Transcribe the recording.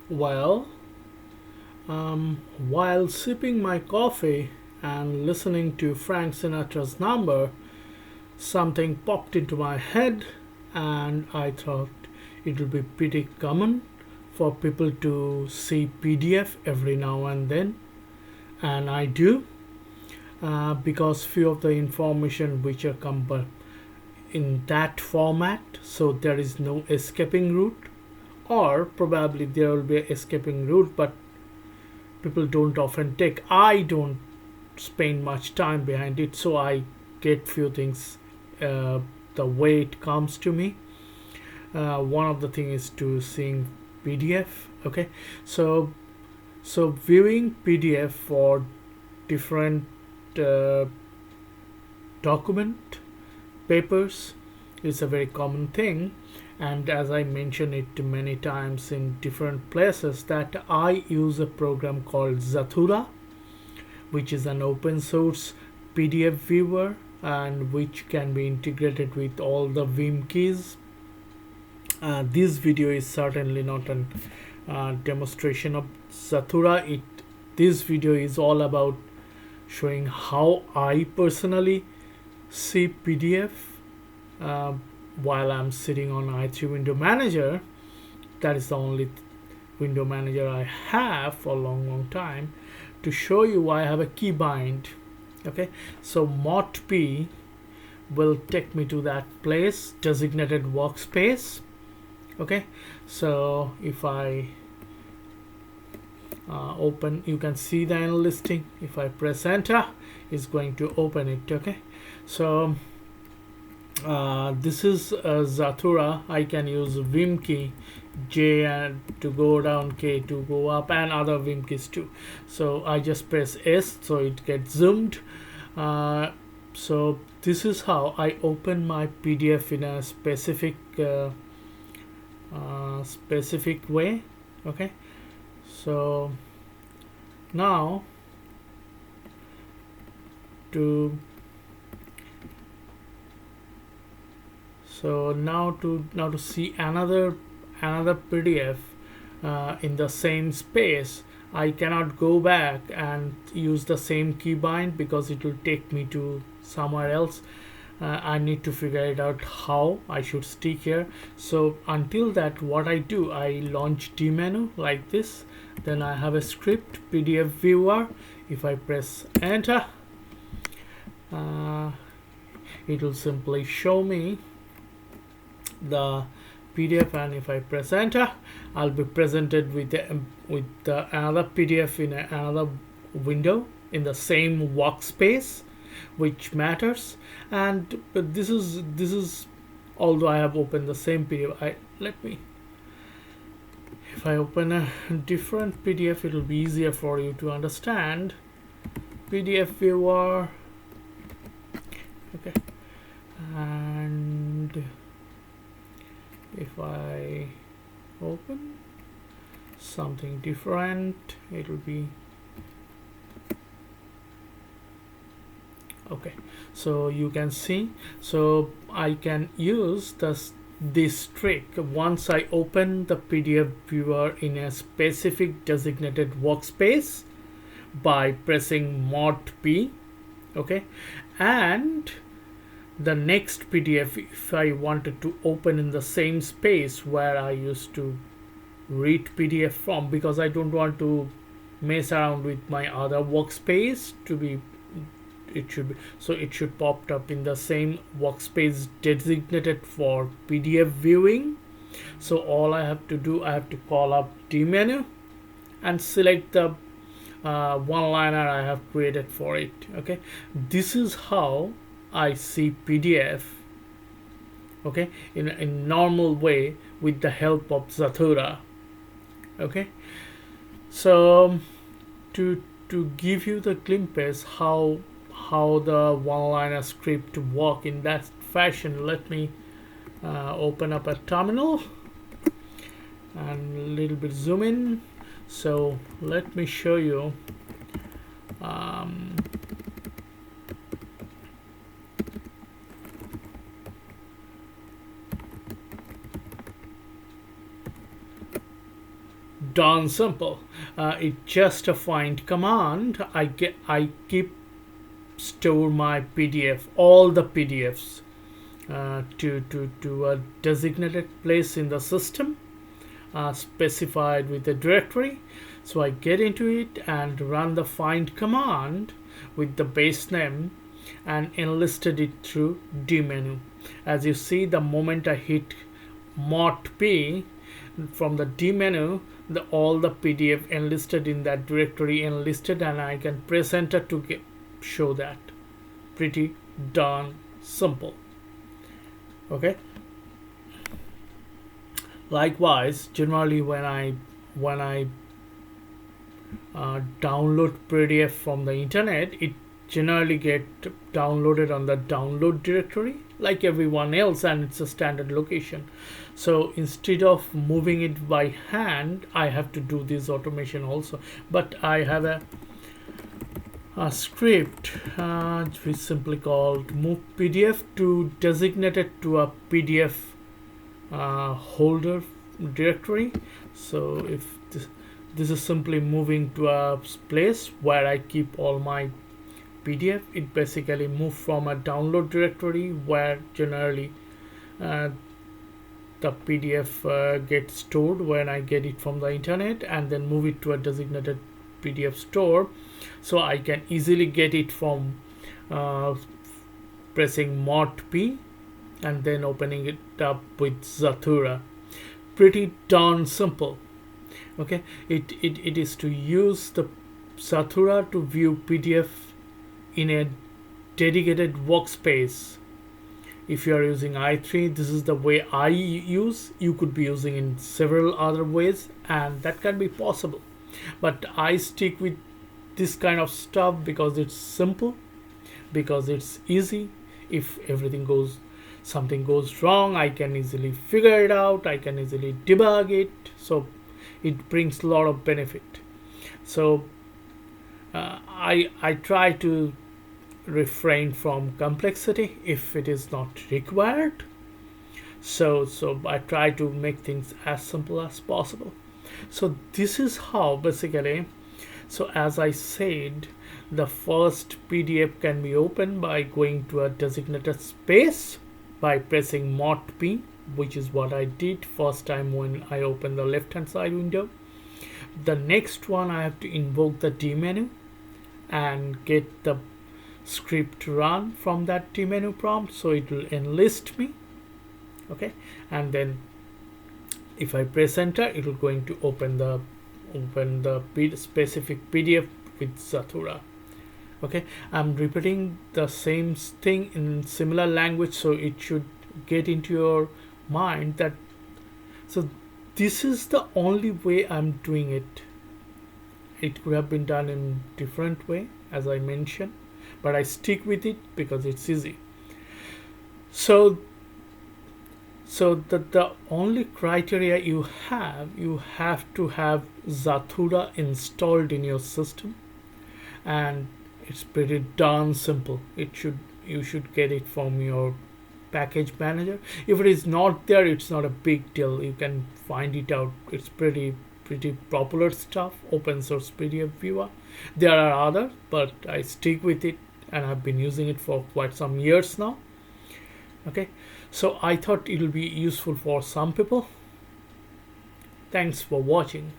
Well, while sipping my coffee and listening to Frank Sinatra's number, something popped into my head, and I thought it would be pretty common for people to see PDF every now and then, and I do because few of the information which are come in that format, so there is no escaping route, or probably there will be an escaping route, but people don't often take. I don't spend much time behind it, so I get few things uh, the way it comes to me. One of the thing is to seeing PDF. Okay, so viewing PDF for different uh, document papers is a very common thing, and as I mentioned it many times in different places, that I use a program called Zathura, which is an open source PDF viewer and which can be integrated with all the Vim keys. This video is certainly not a demonstration of Zathura. This video is all about showing how I personally see PDF uh, while I'm sitting on i3 window manager. That is the only window manager I have for a long time. To show you, I have a keybind. Okay, so mod p will take me to that place designated workspace. Okay, so if I open, you can see the listing. If I press enter, it's going to open it. Okay, so this is Zathura. I can use Vim key J to go down, K to go up, and other Vim keys too. So I just press S, so it gets zoomed. So this is how I open my PDF in a specific way. Okay, so now to see another PDF in the same space, I cannot go back and use the same keybind because it will take me to somewhere else. I need to figure it out how I should stick here. So until that, what I do, I launch D menu like this. Then I have a script PDF viewer. If I press enter, it will simply show me the PDF, and if I press enter, I'll be presented with another PDF in another window in the same workspace, which matters. And this is although I have opened the same PDF, if I open a different PDF, it will be easier for you to understand. PDF viewer, okay, and if I open something different, it will be okay. So you can see, so I can use this trick once I open the PDF viewer in a specific designated workspace by pressing mod P. Okay, and the next PDF, if I wanted to open in the same space where I used to read PDF from, because I don't want to mess around with my other workspace, it should pop up in the same workspace designated for PDF viewing. So all I have to do, I have to call up D menu and select the one-liner I have created for it. Okay, this is how I see PDF, okay, in normal way with the help of Zathura. Okay, so to give you the glimpse how the one-liner script work in that fashion, let me open up a terminal and a little bit zoom in. So let me show you darn simple. It's just a find command. I keep store my PDF, all the PDFs, to a designated place in the system, specified with the directory. So I get into it and run the find command with the base name and enlisted it through D menu. As you see, the moment I hit mod P from the D menu, all the PDF enlisted in that directory enlisted, and I can press enter to show that. Pretty darn simple. Okay. Likewise, generally when I download PDF from the internet, it generally get downloaded on the download directory like everyone else, and it's a standard location. So instead of moving it by hand, I have to do this automation also. But I have a script which is simply called move PDF to designated to a PDF holder directory. So if this is simply moving to a place where I keep all my PDF. It basically moved from a download directory where generally the PDF gets stored when I get it from the internet, and then move it to a designated PDF store, so I can easily get it from pressing mod P and then opening it up with Zathura. Pretty darn simple. Okay, it is to use the Zathura to view PDF in a dedicated workspace. If you are using i3, this is the way I use. You could be using in several other ways, and that can be possible. But I stick with this kind of stuff because it's simple, because it's easy. If something goes wrong, I can easily figure it out. I can easily debug it. So it brings a lot of benefit. So I try to refrain from complexity if it is not required. So I try to make things as simple as possible. So this is how basically, so as I said, the first PDF can be opened by going to a designated space by pressing mod P, which is what I did first time when I opened the left hand side window. The next one, I have to invoke the D menu and get the script run from that D menu prompt, so it will enlist me. Okay, and then if I press enter, it will going to open the specific PDF with Zathura. Okay, I'm repeating the same thing in similar language, so it should get into your mind that, so this is the only way I'm doing it. It could have been done in different way, as I mentioned, but I stick with it because it's easy. So the only criteria you have to have Zathura installed in your system, and it's pretty darn simple. You should get it from your package manager. If it is not there, it's not a big deal. You can find it out. It's pretty popular stuff, open source PDF viewer. There are others, but I stick with it and I've been using it for quite some years now. Okay, so I thought it will be useful for some people. Thanks for watching.